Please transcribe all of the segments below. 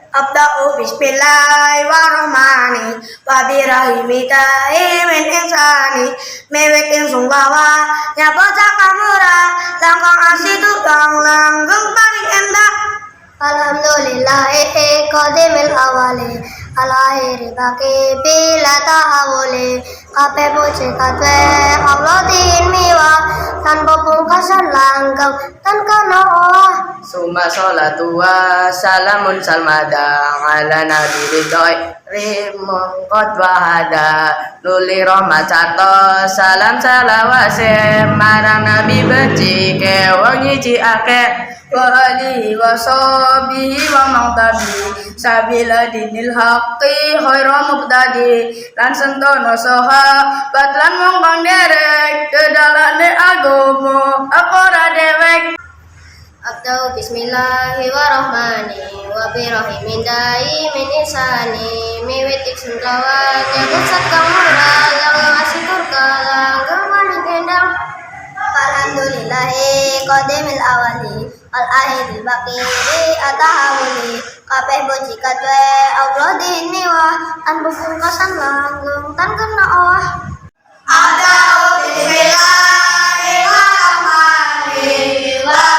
Abda'u bismillahirrahmanirrahim wa birahimika min insani meweking sungkawa nyapa sakamura langkang asitu kang langgeng paling endah alhamdulillahi qadimil awali alahiri baki bila tahawuli kape puji katwe Allah dinmiwa tanpa pungkasan langgeng tan kana Summa sholatu wa salamun salmada ala nabi ridhoi rimong qad wahada luli rahmatato salam salawase marang nabi beci ke wong nyiji ake wa alihi wa sahbihi wa mangtabi sabila dinil haqqi khairu mubtadi lan sentono sahabat lan wong kang derek kedalane agama ora dewek. Abda'u bismillahirrahmanirrahim wa birahimin min insani miwitik sungkawa jagat sakamura lang asitur kalang paling endang alhamdulillahi qadimil awali al ahiril baqiri atahawuli kabeh puji katwe Allah diniwa tan pungkasan langgeng tan kena awah. Abda'u bismillahirrahmanirrahim wa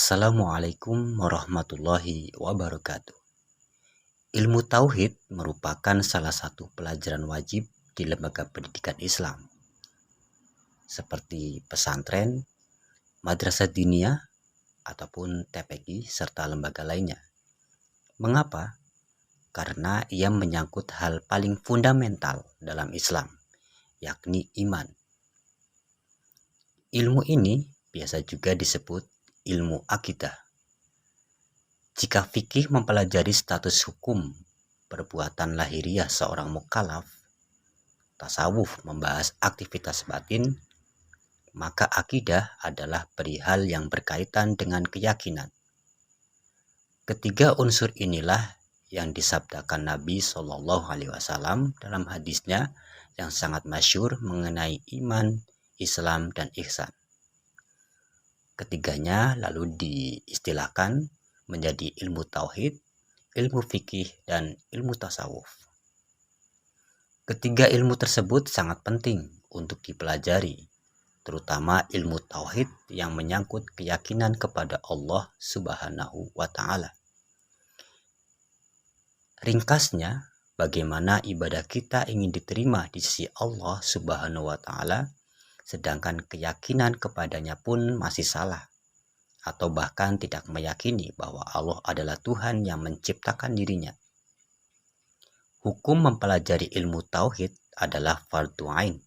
Assalamualaikum warahmatullahi wabarakatuh. Ilmu Tauhid merupakan salah satu pelajaran wajib di lembaga pendidikan Islam seperti pesantren, madrasah diniyah, ataupun TPQ serta lembaga lainnya. Mengapa? Karena ia menyangkut hal paling fundamental dalam Islam, yakni iman. Ilmu ini biasa juga disebut ilmu akidah. Jika fikih mempelajari status hukum perbuatan lahiriah seorang mukallaf, tasawuf membahas aktivitas batin, maka akidah adalah perihal yang berkaitan dengan keyakinan. Ketiga unsur inilah yang disabdakan Nabi SAW dalam hadisnya yang sangat masyhur mengenai iman, Islam, dan ihsan. Ketiganya lalu diistilahkan menjadi ilmu tauhid, ilmu fikih, dan ilmu tasawuf. Ketiga ilmu tersebut sangat penting untuk dipelajari, terutama ilmu tauhid yang menyangkut keyakinan kepada Allah Subhanahu wa Ta'ala. Ringkasnya, bagaimana ibadah kita ingin diterima di sisi Allah Subhanahu wa Ta'ala, sedangkan keyakinan kepadanya pun masih salah, atau bahkan tidak meyakini bahwa Allah adalah Tuhan yang menciptakan dirinya. Hukum mempelajari ilmu tauhid adalah fardhu ain.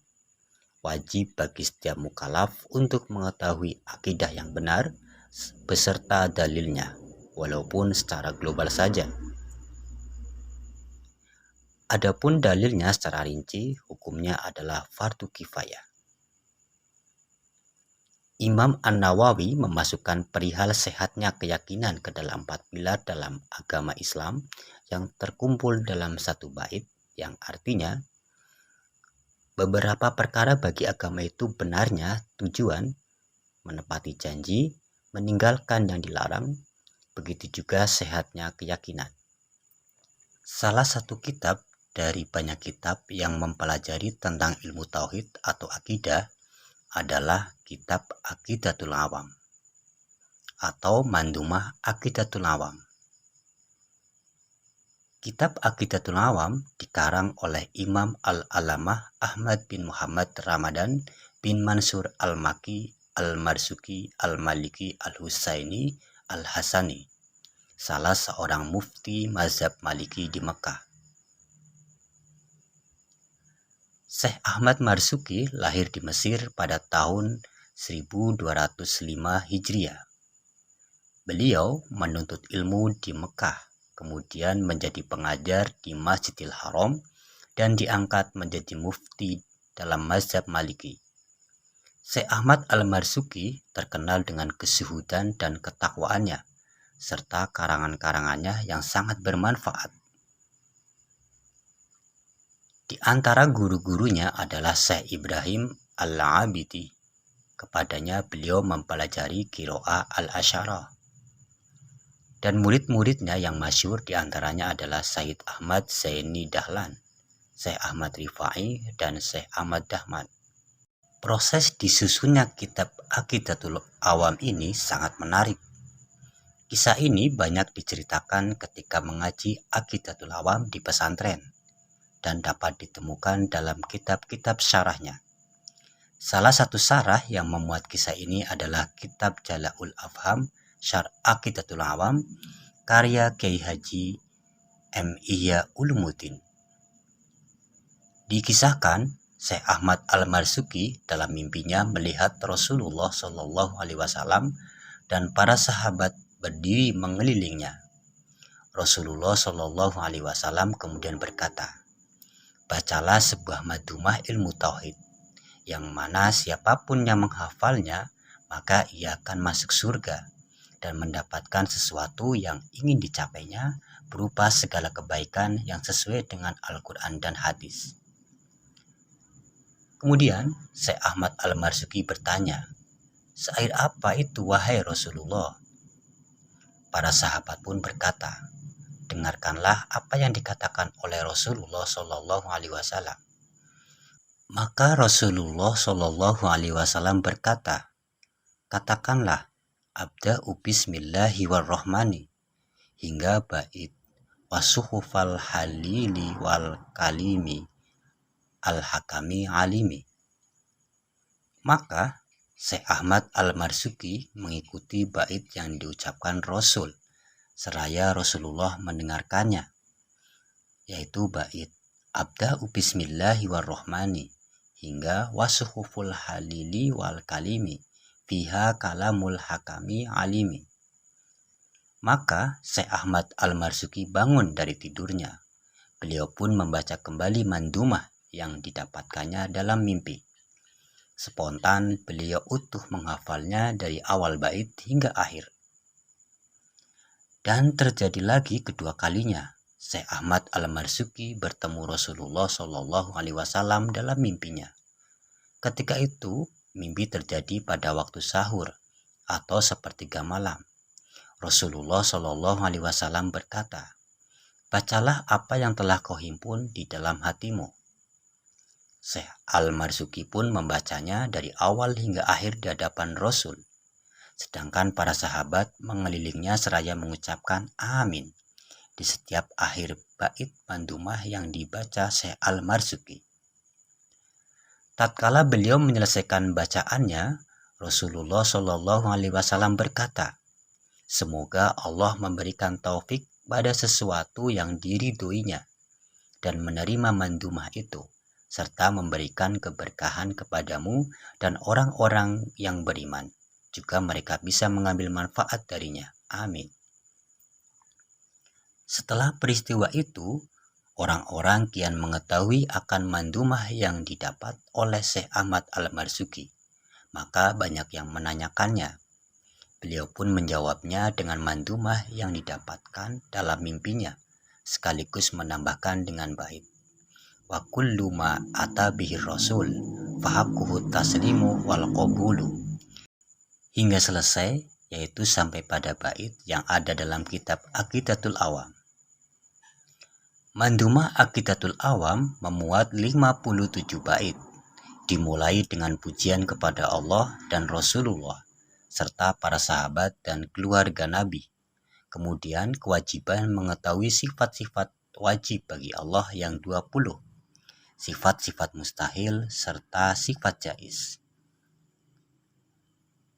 wajib bagi setiap mukallaf untuk mengetahui akidah yang benar beserta dalilnya, walaupun secara global saja. Adapun dalilnya secara rinci, hukumnya adalah fardu kifayah. Imam An-Nawawi memasukkan perihal sehatnya keyakinan ke dalam 4 pilar dalam agama Islam yang terkumpul dalam satu bait, yang artinya beberapa perkara bagi agama itu benarnya tujuan, menepati janji, meninggalkan yang dilarang, begitu juga sehatnya keyakinan. Salah satu kitab dari banyak kitab yang mempelajari tentang ilmu tauhid atau akidah adalah kitab Aqidatul Awam atau Mandumah Aqidatul Awam. Kitab Aqidatul Awam dikarang oleh Imam Al-Alamah Ahmad bin Muhammad Ramadan bin Mansur Al-Maki Al-Marzuki Al-Maliki Al-Husaini Al-Hasani, salah seorang mufti mazhab Maliki di Mekah. Syekh Ahmad Marzuki lahir di Mesir pada tahun 1205 Hijriah. Beliau menuntut ilmu di Mekah, kemudian menjadi pengajar di Masjidil Haram dan diangkat menjadi mufti dalam mazhab Maliki. Syekh Ahmad Al-Marzuki terkenal dengan kezuhudan dan ketakwaannya, serta karangan-karangannya yang sangat bermanfaat. Di antara guru-gurunya adalah Syekh Ibrahim Al-Abidi. Kepadanya beliau mempelajari Qiraah Al-Asyarah. Dan murid-muridnya yang masyhur diantaranya adalah Sayyid Ahmad Zaini Dahlan, Syekh Ahmad Rifai, dan Syekh Ahmad Dahman. Proses disusunnya kitab Aqidatul Awam ini sangat menarik. Kisah ini banyak diceritakan ketika mengaji Aqidatul Awam di pesantren dan dapat ditemukan dalam kitab-kitab syarahnya. Salah satu syarah yang memuat kisah ini adalah kitab Jala'ul Afham Syarh Aqidatul Awam karya Kiai Haji M. Ihya Ulumuddin. Dikisahkan Syekh Ahmad Al-Marzuki dalam mimpinya melihat Rasulullah SAW dan para sahabat berdiri mengelilingnya. Rasulullah SAW kemudian berkata, "Bacalah sebuah madumah ilmu tauhid, yang mana siapapun yang menghafalnya, maka ia akan masuk surga dan mendapatkan sesuatu yang ingin dicapainya berupa segala kebaikan yang sesuai dengan Al-Quran dan hadis." Kemudian Syekh Ahmad Al-Marzuki bertanya, "Syair apa itu wahai Rasulullah?" Para sahabat pun berkata, "Dengarkanlah apa yang dikatakan oleh Rasulullah SAW." Maka Rasulullah SAW berkata, "Katakanlah, abda'u bismillahirrahmani hingga bait wasuhufal halili wal kalimi al-hakami alimi." Maka Syekh Ahmad Al-Marzuki mengikuti bait yang diucapkan Rasul seraya Rasulullah mendengarkannya, yaitu bait abda'u bismillahirrahmani hingga wasuhuful halili wal kalimi fiha kalamul hakami alimi. Maka Syekh Ahmad Al-Marzuki bangun dari tidurnya. Beliau pun membaca kembali mandumah yang didapatkannya dalam mimpi. Spontan beliau utuh menghafalnya dari awal bait hingga akhir. Dan terjadi lagi kedua kalinya, Syekh Ahmad Al-Marzuki bertemu Rasulullah SAW dalam mimpinya. Ketika itu, mimpi terjadi pada waktu sahur atau sepertiga malam. Rasulullah SAW berkata, "Bacalah apa yang telah kau himpun di dalam hatimu." Syekh Al-Marzuki pun membacanya dari awal hingga akhir di hadapan Rasul. Sedangkan para sahabat mengelilingnya seraya mengucapkan amin di setiap akhir bait mandumah yang dibaca Syekh Al-Marzuki. Tatkala beliau menyelesaikan bacaannya, Rasulullah SAW berkata, "Semoga Allah memberikan taufik pada sesuatu yang diridhoinya dan menerima mandumah itu, serta memberikan keberkahan kepadamu dan orang-orang yang beriman. Juga mereka bisa mengambil manfaat darinya. Amin. Setelah peristiwa itu, orang-orang kian mengetahui akan mandumah yang didapat oleh Syekh Ahmad Al-Marzuki. Maka banyak yang menanyakannya. Beliau pun menjawabnya dengan mandumah yang didapatkan dalam mimpinya, sekaligus menambahkan dengan bait. Wa kullu ma ata bihi rasul fahaquhu taslimu wal qabulu. Hingga selesai, yaitu sampai pada bait yang ada dalam kitab Aqidatul Awam. Mandumah Aqidatul Awam memuat 57 bait, dimulai dengan pujian kepada Allah dan Rasulullah, serta para sahabat dan keluarga Nabi. Kemudian kewajiban mengetahui sifat-sifat wajib bagi Allah yang 20, sifat-sifat mustahil, serta sifat jaiz.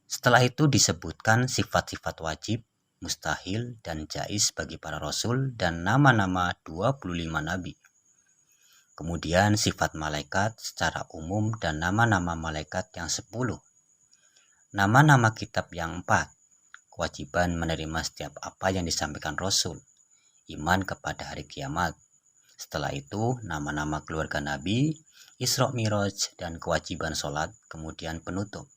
Setelah itu disebutkan sifat-sifat wajib, mustahil, dan jaiz bagi para rasul dan nama-nama 25 nabi. Kemudian sifat malaikat secara umum dan nama-nama malaikat yang 10. Nama-nama kitab yang 4. Kewajiban menerima setiap apa yang disampaikan Rasul. Iman kepada hari kiamat. Setelah itu nama-nama keluarga Nabi, Isra Miraj, dan kewajiban sholat, kemudian penutup.